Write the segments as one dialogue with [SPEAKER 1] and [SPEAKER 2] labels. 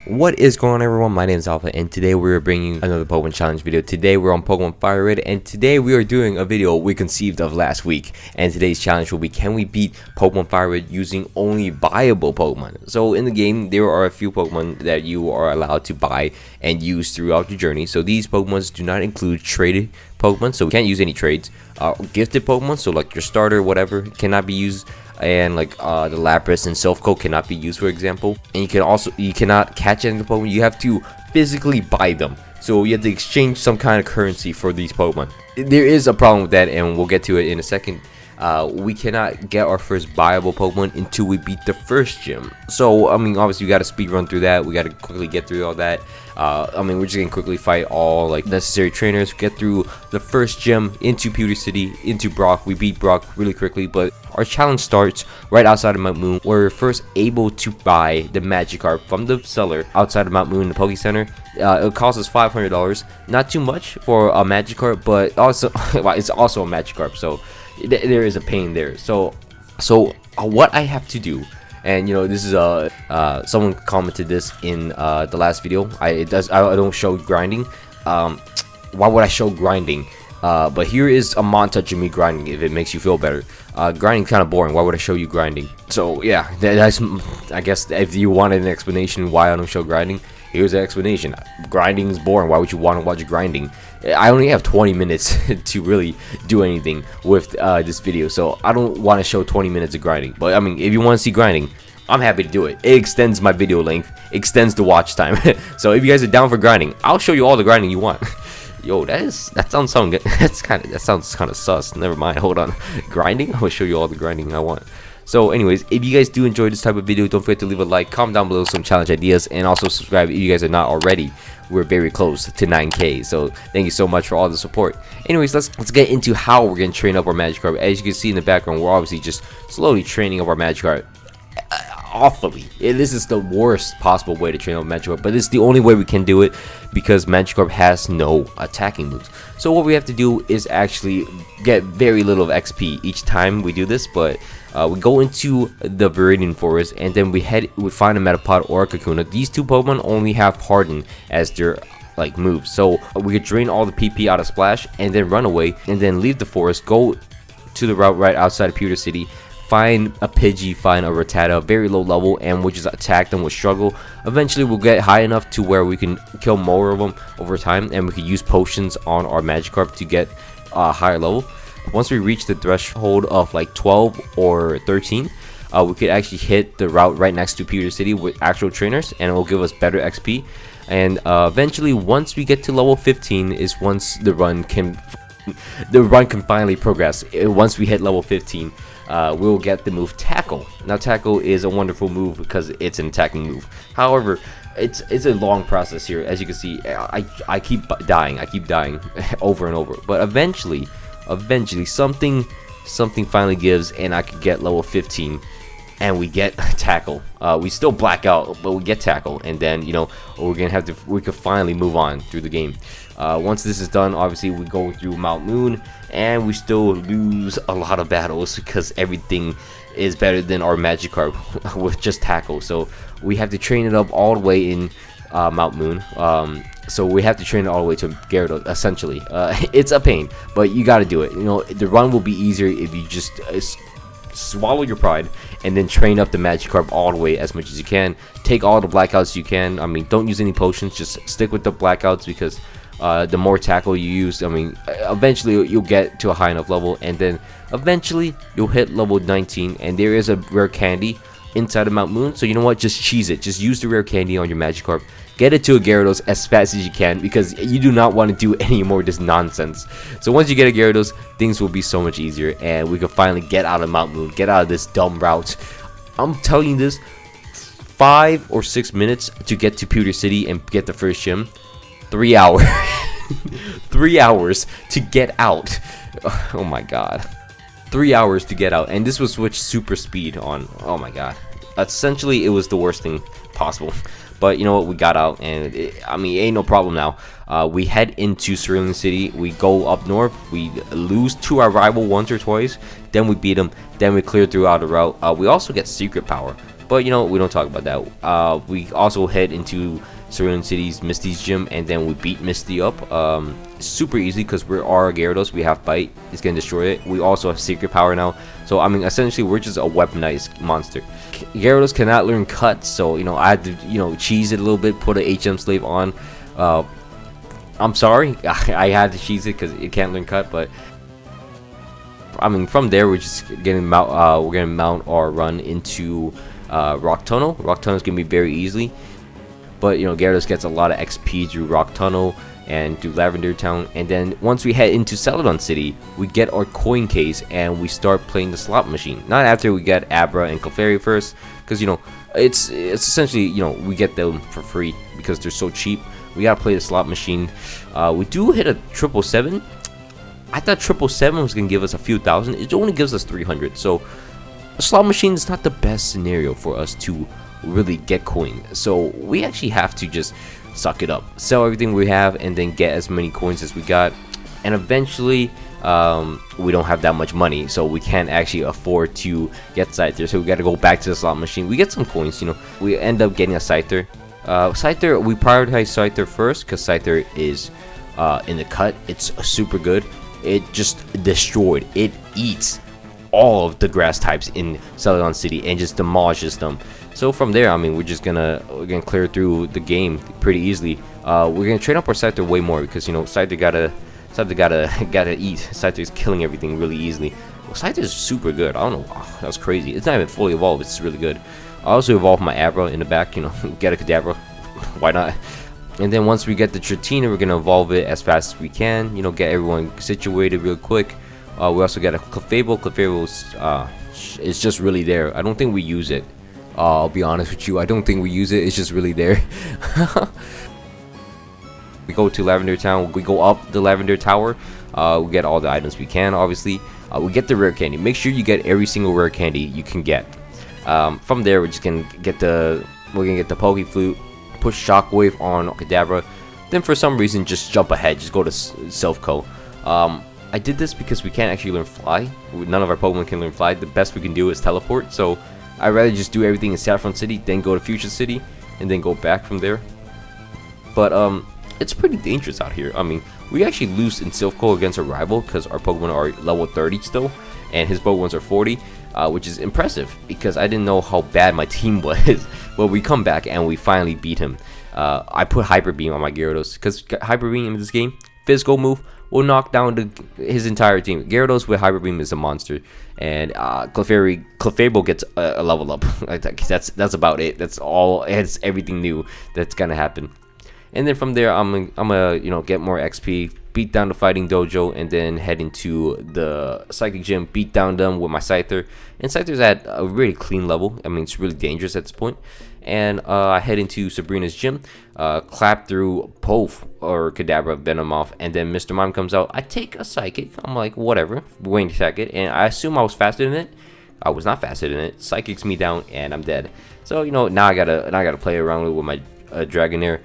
[SPEAKER 1] What is going on, everyone? My name is Alpha, and today we're bringing another Pokemon challenge video. Today we're on Pokemon FIRERED, and today we are doing a video we conceived of last week. And today's challenge will be, can we beat Pokemon FIRERED using only buyable Pokemon? So in the game, there are a few Pokemon that you are allowed to buy and use throughout your journey. So these Pokemon do not include traded Pokemon, so we can't use any trades. Gifted Pokemon, so like your starter, whatever, cannot be used. And like the Lapras and Silphco cannot be used, for example. And you cannot catch any of the Pokemon. You have to physically buy them, so you have to exchange some kind of currency for these Pokemon. There is a problem with that, and we'll get to it in a second. We cannot get our first buyable Pokemon until we beat the first gym. So I mean, obviously we got to speed run through that. We got to quickly get through all that. I mean, we're just gonna quickly fight all like necessary trainers, get through the first gym into Pewter City, into Brock. We beat Brock really quickly, but our challenge starts right outside of Mount Moon, where we're first able to buy the Magikarp from the seller outside of Mount Moon, the Poke Center. It costs us $500. Not too much for a Magikarp, but also it's also a Magikarp, so there is a pain there. So what I have to do, and you know, this is someone commented this in the last video. I don't show grinding. Why would I show grinding? But here is a montage of me grinding, if it makes you feel better. Grinding kind of boring. Why would I show you grinding? So yeah, that's, I guess if you wanted an explanation why I don't show grinding, here's the explanation. Grinding is boring. Why would you want to watch grinding? I only have 20 minutes to really do anything with this video, so I don't want to show 20 minutes of grinding. But I mean, if you want to see grinding, I'm happy to do it. It extends my video length, extends the watch time. So if you guys are down for grinding, I'll show you all the grinding you want. Yo, that sounds good. That sounds kind of sus. Never mind. Hold on. Grinding? I will show you all the grinding I want. So anyways, if you guys do enjoy this type of video, don't forget to leave a like, comment down below some challenge ideas, and also subscribe if you guys are not already. We're very close to 9K, so thank you so much for all the support. Anyways, let's get into how we're gonna train up our Magikarp. As you can see in the background, we're obviously just slowly training up our Magikarp. Awfully, this is the worst possible way to train up Magikarp, but it's the only way we can do it because Magikarp has no attacking moves. So what we have to do is actually get very little of XP each time we do this, but we go into the Viridian Forest, and then we find a Metapod or a Kakuna. These two Pokemon only have Harden as their like moves, so we could drain all the PP out of Splash and then run away, and then leave the forest, go to the route right outside of Pewter City, find a Pidgey, find a Rattata, very low level, and we'll just attack them with struggle. Eventually we'll get high enough to where we can kill more of them over time, and we can use potions on our Magikarp to get a higher level. Once we reach the threshold of like 12 or 13, we could actually hit the route right next to Pewter City with actual trainers, and it will give us better XP. And eventually, once we get to level 15 is once the run can finally progress. Once we hit level 15, we'll get the move Tackle. Now Tackle is a wonderful move because it's an attacking move. However, it's a long process here. As you can see, I keep dying over and over, but eventually something finally gives, and I could get level 15, and we get Tackle. We still black out, but we get Tackle, and then, you know, we could finally move on through the game. Once this is done, obviously we go through Mount Moon, and we still lose a lot of battles because everything is better than our Magikarp with just Tackle. So we have to train it up all the way in Mount Moon. So we have to train it all the way to Gyarados, essentially. It's a pain, but you got to do it. You know, the run will be easier if you just swallow your pride and then train up the Magikarp all the way as much as you can. Take all the blackouts you can. I mean, don't use any potions, just stick with the blackouts, because the more Tackle you use, I mean, eventually you'll get to a high enough level, and then eventually you'll hit level 19, and there is a rare candy inside of Mount Moon. So you know what, just cheese it, just use the rare candy on your Magikarp, get it to a Gyarados as fast as you can, because you do not want to do any more of this nonsense. So once you get a Gyarados, things will be so much easier, and we can finally get out of Mount Moon, get out of this dumb route. I'm telling you this, 5 or 6 minutes to get to Pewter City and get the first gym. 3 hours. 3 hours to get out. Oh my god. 3 hours to get out, and this was switch super speed on. Oh my god. Essentially, it was the worst thing possible. But you know what, we got out, and I mean, ain't no problem now. We head into Cerulean City, we go up north, we lose to our rival once or twice, then we beat them, then we clear throughout the route. We also get secret power. But you know, we don't talk about that. We also head into Cerulean City's Misty's gym, and then we beat Misty up super easy because we're our Gyarados. We have Bite, it's gonna destroy it. We also have Secret Power now, so I mean essentially we're just a weaponized monster. Gyarados cannot learn Cut, so you know I had to, you know, cheese it a little bit, put a HM Slave on. I'm sorry, I had to cheese it because it can't learn Cut, but I mean from there we're just getting we're gonna mount our run into Rock Tunnel. Rock Tunnel is gonna be very easily. But you know, Gyarados gets a lot of XP through Rock Tunnel and through Lavender Town, and then once we head into Celadon City, we get our coin case and we start playing the slot machine. Not after we get Abra and Clefairy first, because you know it's essentially, you know, we get them for free because they're so cheap. We gotta play the slot machine. We do hit a 777. I thought 777 was gonna give us a few thousand. It only gives us 300. So a slot machine is not the best scenario for us to really get coin, so we actually have to just suck it up, sell everything we have, and then get as many coins as we got. And eventually we don't have that much money, so we can't actually afford to get Scyther, so we got to go back to the slot machine. We get some coins, you know, we end up getting a Scyther. Scyther, we prioritize Scyther first because Scyther is in the cut. It's super good. It just destroyed, it eats all of the grass types in Celadon City and just demolishes them. So from there, I mean, we're gonna clear through the game pretty easily. We're gonna train up our Scyther way more because, you know, Scyther gotta eat. Scyther is killing everything really easily. Well, Scyther is super good. I don't know, oh, that was crazy. It's not even fully evolved. It's really good. I also evolved my Abra in the back. You know, get a Kadabra. Why not? And then once we get the Tratina, we're gonna evolve it as fast as we can. You know, get everyone situated real quick. We also got a Clefable. Clefable is just really there. I don't think we use it. I'll be honest with you, I don't think we use it. It's just really there. We go to Lavender Town. We go up the Lavender Tower. We get all the items we can, obviously. We get the rare candy. Make sure you get every single rare candy you can get. From there, we're gonna get the Poke Flute, push Shockwave on Kadabra. Then for some reason, just jump ahead. Just go to Self-Co. I did this because we can't actually learn Fly. None of our Pokemon can learn Fly. The best we can do is Teleport. So I'd rather just do everything in Saffron City, then go to Fuchsia City, and then go back from there. But it's pretty dangerous out here. I mean, we actually lose in Silph-Co against a rival because our Pokemon are level 30 still, and his Pokemons are 40, which is impressive because I didn't know how bad my team was. But we come back and we finally beat him. I put Hyper Beam on my Gyarados because Hyper Beam in this game, physical move, will knock down his entire team. Gyarados with Hyper Beam is a monster, and Clefable gets a level up. That's about it. That's all. It's everything new that's gonna happen. And then from there, I'm gonna, you know, get more XP, beat down the Fighting Dojo, and then head into the Psychic Gym, beat down them with my Scyther. And Scyther's at a really clean level. I mean, it's really dangerous at this point. And I head into Sabrina's gym, clap through Pof or Kadabra, Venomoth, and then Mr. Mime comes out. I take a Psychic. I'm like, whatever, waiting to attack it, and I assume I was faster than it. I was not faster than it. Psychics me down, and I'm dead. So, you know, now I gotta play around with my Dragonair.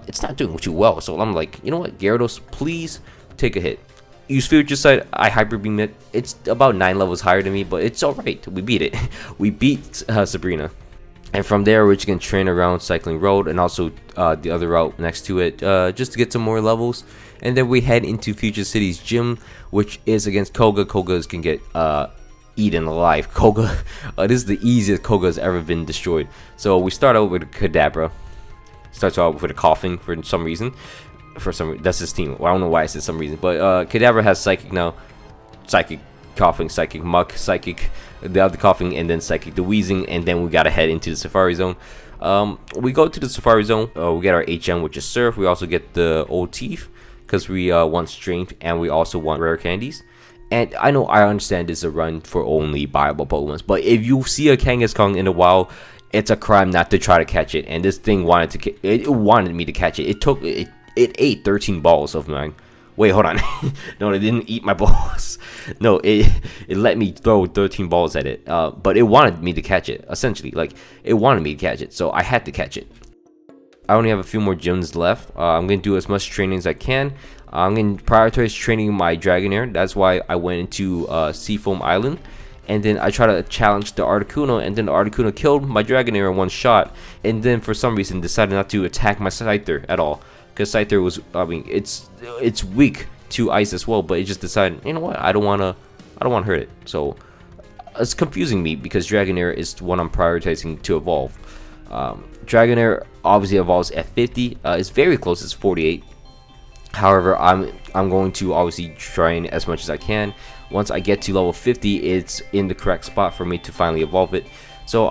[SPEAKER 1] It's not doing too well, so I'm like, you know what, Gyarados, please take a hit. Use Future Sight. I Hyper Beam it. It's about 9 levels higher than me, but it's alright. We beat it. We beat Sabrina. And from there, we're just going to train around Cycling Road and also the other route next to it, just to get some more levels. And then we head into Future City's gym, which is against Koga. Koga's can get eaten alive. Koga, this is the easiest Koga's ever been destroyed. So we start out with Kadabra. Starts out with a Coughing for some reason. That's his team. Well, I don't know why I said some reason. But Kadabra has Psychic now. Psychic Coughing, Psychic Muck, Psychic the other Coughing, and then Psychic the Wheezing, and then we gotta head into the Safari Zone. We go to the Safari Zone. We get our HM, which is Surf. We also get the Old Teeth because we want Strength, and we also want rare candies. And I understand this is a run for only buyable Pokemon, but if you see a Kangaskhan in the wild, it's a crime not to try to catch it. And this thing wanted me to catch it. It ate 13 balls of mine. Wait, hold on. No, it didn't eat my balls. No, it let me throw 13 balls at it. But it wanted me to catch it, essentially. Like, it wanted me to catch it, so I had to catch it. I only have a few more gyms left. I'm going to do as much training as I can. I'm going to prioritize training my Dragonair. That's why I went into Seafoam Island. and then I try to challenge the Articuno, and then the Articuno killed my Dragonair in one shot, and then for some reason decided not to attack my Scyther at all, because Scyther was, I mean, it's weak to ice as well, but it just decided, you know what, I don't wanna hurt it. So it's confusing me because Dragonair is one I'm prioritizing to evolve. Dragonair obviously evolves at 50. It's very close, it's 48. However, I'm going to obviously train as much as I can. Once I get to level 50, it's in the correct spot for me to finally evolve it. So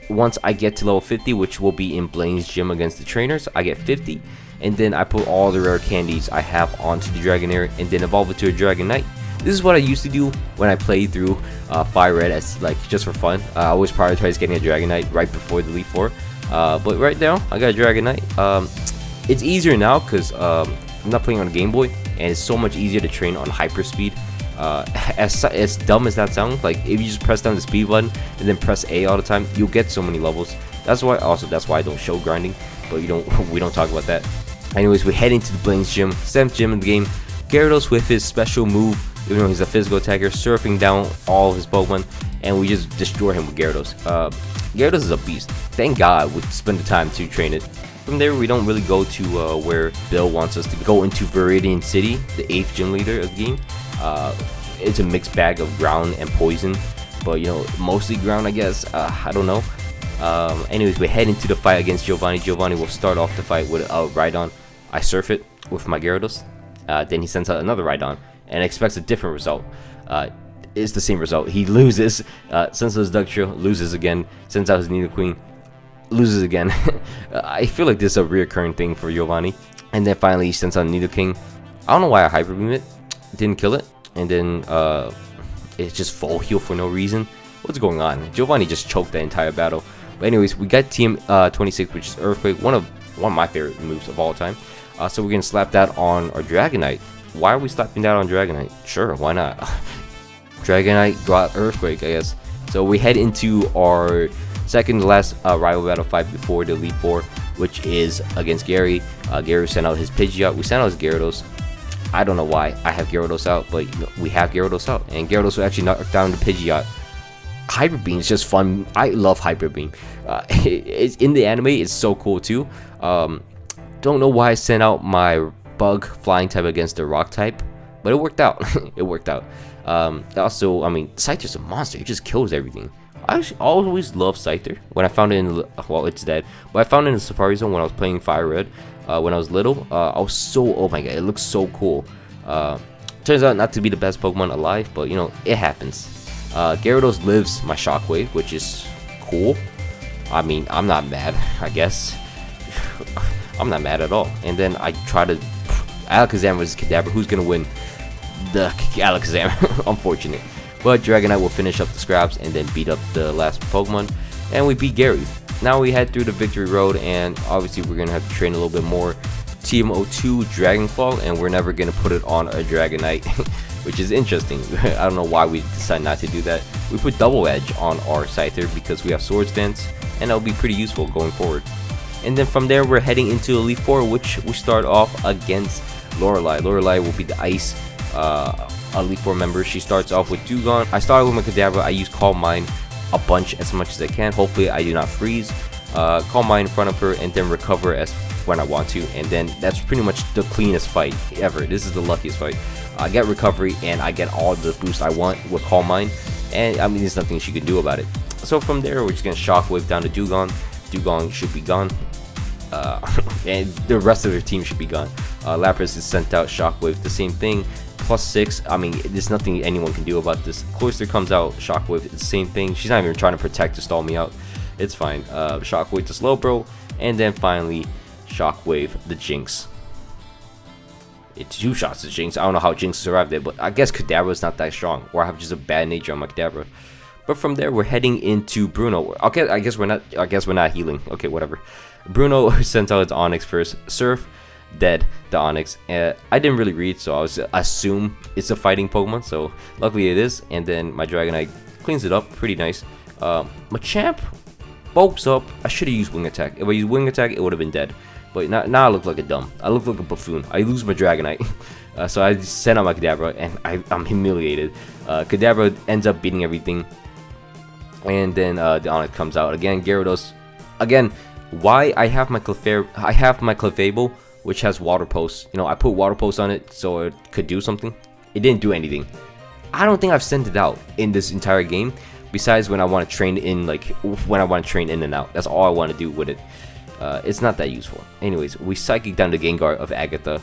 [SPEAKER 1] once I get to level 50, which will be in Blaine's gym against the trainers, I get 50, and then I put all the rare candies I have onto the Dragonair and then evolve it to a Dragonite. This is what I used to do when I played through FIRERED, as like just for fun. I always prioritize getting a Dragonite right before the Elite Four. But right now, I got a Dragonite. It's easier now because I'm not playing on a Game Boy, and it's so much easier to train on hyperspeed. As dumb as that sounds, like if you just press down the speed button and then press A all the time, you'll get so many levels. That's why I don't show grinding, but we don't talk about that. Anyways, we head into the Blaine's gym, 7th gym in the game. Gyarados with his special move, even though he's a physical attacker, surfing down all of his Pokemon, and we just destroy him with Gyarados. Gyarados is a beast. Thank God we spend the time to train it. From there, we don't really go to where Bill wants us to go into Viridian City, the 8th gym leader of the game. It's a mixed bag of ground and poison, but you know, mostly ground, I guess. I don't know. Anyways, we head into the fight against Giovanni. Giovanni will start off the fight with a Rhydon. I surf it with my Gyarados. Then he sends out another Rhydon and expects a different result. It's the same result. He loses, sends out his Dugtrio, loses again, sends out his Nidoqueen, loses again. I feel like this is a reoccurring thing for Giovanni. And then finally he sends out Nidoking. I don't know why I Hyper Beam it, didn't kill it, and then it's just full heal for no reason. What's going on? Giovanni just choked the entire battle. But anyways, we got Team 26, which is Earthquake, one of my favorite moves of all time. So we're gonna slap that on our Dragonite. Why are we slapping that on Dragonite? Sure, why not? Dragonite got Earthquake, I guess. So we head into our second to last rival battle fight before the Elite Four, which is against Gary. Gary sent out his Pidgeot. We sent out his Gyarados. I don't know why I have Gyarados out, but you know, we have Gyarados out, and Gyarados will actually knock down the Pidgeot. Hyper Beam is just fun. I love Hyper Beam. It's in the anime. It's so cool too. Don't know why I sent out my Bug Flying type against the Rock type, but it worked out. It worked out. Also, I mean, Scyther's a monster. He just kills everything. I always loved Scyther. When I found it in, well, it's dead, but I found it in the Safari Zone when I was playing FIRERED. When I was little, I was so, oh my god, it looks so cool. Turns out not to be the best Pokemon alive, but you know, it happens. Gyarados lives my Shockwave, which is cool. I mean, I'm not mad, I guess. I'm not mad at all. And then I try to Alakazam versus Kadabra. Who's gonna win? The Alakazam. Unfortunate. But Dragonite will finish up the scraps and then beat up the last Pokemon, and we beat Gary. Now we head through the victory road, and obviously we're gonna have to train a little bit more. TM02 Dragonfall, and we're never gonna put it on a Dragonite, which is interesting. I don't know why we decided not to do that. We put Double Edge on our Scyther because we have Swords Dance, and that'll be pretty useful going forward. And then from there, we're heading into Elite Four, which we start off against Lorelei. Lorelei will be the Ice Elite Four member. She starts off with Dewgong. I started with my Kadabra. I use Calm Mind a bunch, as much as I can. Hopefully I do not freeze. Calm Mind in front of her, and then recover as when I want to, and then that's pretty much the cleanest fight ever. This is the luckiest fight. I get recovery and I get all the boost I want with Calm Mind, and I mean, there's nothing she can do about it. So from there, we're just gonna Shockwave down to Dewgong. Dewgong should be gone, and the rest of their team should be gone. Lapras is sent out, Shockwave, the same thing. +6. I mean, there's nothing anyone can do about this. Cloyster comes out, Shockwave, it's the same thing. She's not even trying to protect to stall me out. It's fine. Shockwave to Slowbro, and then finally Shockwave the Jinx. It's 2 shots to Jinx. I don't know how Jinx survived it, but I guess Kadabra is not that strong, or I have just a bad nature on my Kadabra. But from there, we're heading into Bruno. Okay, I guess we're not healing. Okay, whatever. Bruno sent out its Onix first. Surf, dead, the Onix. I didn't really read, so I was assume it's a fighting Pokemon. So luckily it is. And then my Dragonite cleans it up, pretty nice. Machamp bulks up. I should have used Wing Attack. If I used Wing Attack, it would have been dead. But now I look like a dumb. I look like a buffoon. I lose my Dragonite. So I just sent out my Kadabra, and I'm humiliated. Kadabra ends up beating everything, and then the Onyx comes out again. Gyarados, again. Why I have my Clefable, which has Water Pulse. You know, I put Water Pulse on it so it could do something. It didn't do anything. I don't think I've sent it out in this entire game, besides when I want to train in, like when I want to train in and out. That's all I want to do with it. It's not that useful. Anyways, we Psychic down the Gengar of Agatha.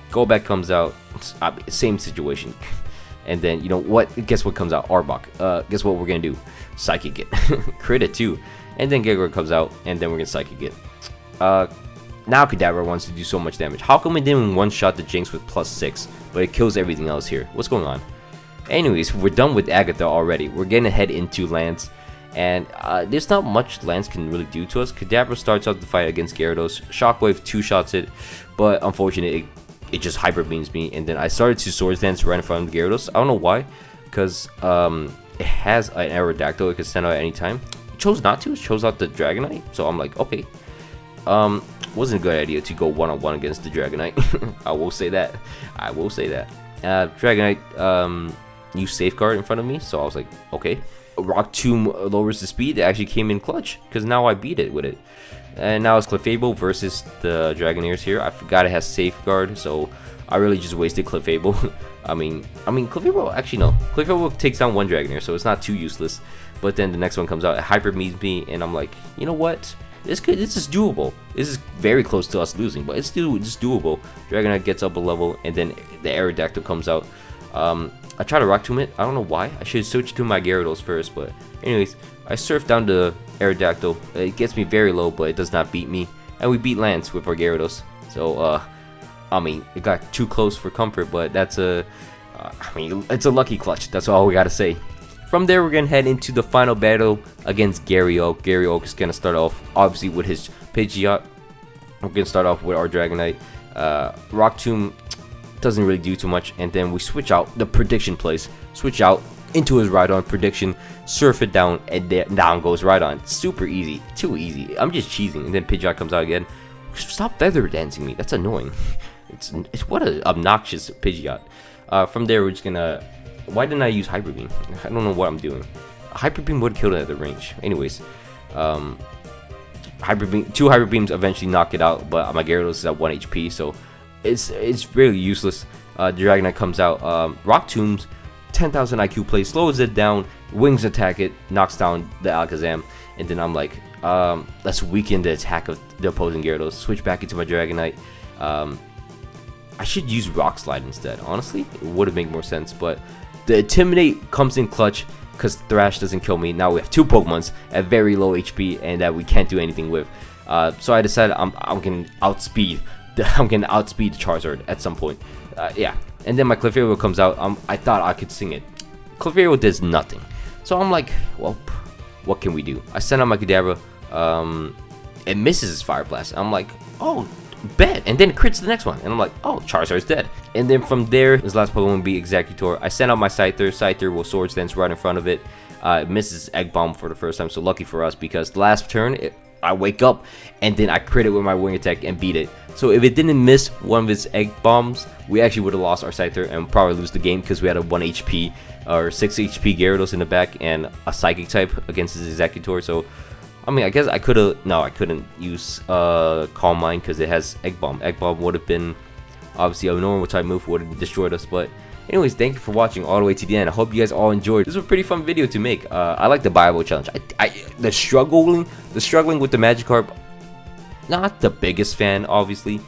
[SPEAKER 1] Golbat comes out, same situation. And then, you know what? Guess what comes out? Arbok. Guess what we're gonna do? Psychic it. Crit it too. And then Gengar comes out, and then we're gonna Psychic it. Now Kadabra wants to do so much damage. How come it didn't one-shot the Jinx with +6, but it kills everything else here? What's going on? Anyways, we're done with Agatha already. We're gonna head into Lance, and there's not much Lance can really do to us. Kadabra starts out the fight against Gyarados. Shockwave two-shots it, but unfortunately, it just Hyper Beams me, and then I started to Swords Dance right in front of Gyarados. I don't know why, because it has an Aerodactyl it can send out at any time. Chose not to. It chose out the Dragonite, so I'm like, okay, wasn't a good idea to go one-on-one against the Dragonite. I will say that. Dragonite used Safeguard in front of me, so I was like, okay. Rock Tomb lowers the speed. It actually came in clutch because now I beat it with it. And now it's Clefable versus the Dragonaires here. I forgot it has Safeguard, so I really just wasted Clefable. I mean, Clefable, actually no. Clefable takes down one Dragonair, so it's not too useless. But then the next one comes out, it Hyper Beams me, and I'm like, you know what? This is doable. This is very close to us losing, but it's still just doable. Dragonite gets up a level, and then the Aerodactyl comes out. I try to Rock Tomb it. I don't know why. I should switch to my Gyarados first, but anyways, I surf down the Aerodactyl. It gets me very low, but it does not beat me. And we beat Lance with our Gyarados. So, I mean, it got too close for comfort, but that's it's a lucky clutch. That's all we gotta say. From there, we're gonna head into the final battle against Gary Oak. Gary Oak is gonna start off, obviously, with his Pidgeot. We're gonna start off with our Dragonite. Rock Tomb doesn't really do too much, and then we switch out the prediction plays. Switch out into his Rhydon prediction, surf it down, and down goes Rhydon. Super easy, too easy. I'm just cheesing, and then Pidgeot comes out again. Stop feather dancing me. That's annoying. It's what an obnoxious Pidgeot. From there, we're just gonna. Why didn't I use Hyper Beam? I don't know what I'm doing. Hyper Beam would kill it at the range. Anyways, Hyper Beam, 2 Hyper Beams eventually knock it out, but my Gyarados is at 1 HP, so it's really useless. The Dragonite comes out. Rock Tombs, 10,000 IQ play, slows it down, wings attack it, knocks down the Alakazam, and then I'm like, let's weaken the attack of the opposing Gyarados. Switch back into my Dragonite. I should use Rock Slide instead. Honestly, it would have made more sense, but the Intimidate comes in clutch because Thrash doesn't kill me. Now we have 2 Pokemons at very low HP and that we can't do anything with. So I decided I'm gonna outspeed the Charizard at some point. Yeah, and then my Clefairy comes out. I thought I could sing it. Clefairy does nothing. So I'm like, well, what can we do? I send out my Kadabra. It misses his Fire Blast. I'm like, oh, bet, and then it crits the next one, and I'm like, oh, Charizard's dead. And then from there, his last Pokemon will be Executor. I send out my Scyther. Scyther will Swords Dance right in front of it. It misses Egg Bomb for the first time, so lucky for us, because the last turn, I wake up, and then I crit it with my Wing Attack and beat it. So if it didn't miss one of its Egg Bombs, we actually would have lost our Scyther and probably lose the game, because we had a 1 HP or 6 HP Gyarados in the back and a Psychic type against his Executor, so I mean, I guess I could have. No, I couldn't use Calm Mind because it has Egg Bomb. Egg Bomb would have been obviously a normal type move, would have destroyed us. But anyways, thank you for watching all the way to the end. I hope you guys all enjoyed. This was a pretty fun video to make. I like the BUYABLE challenge. The struggling with the Magikarp. Not the biggest fan, obviously,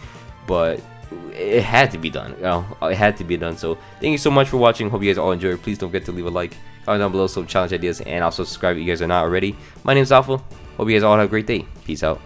[SPEAKER 1] but it had to be done. You know, it had to be done. So thank you so much for watching. Hope you guys all enjoyed. Please don't forget to leave a like, comment down below some challenge ideas, and also subscribe if you guys are not already. My name is Alpha. Hope you guys all have a great day. Peace out.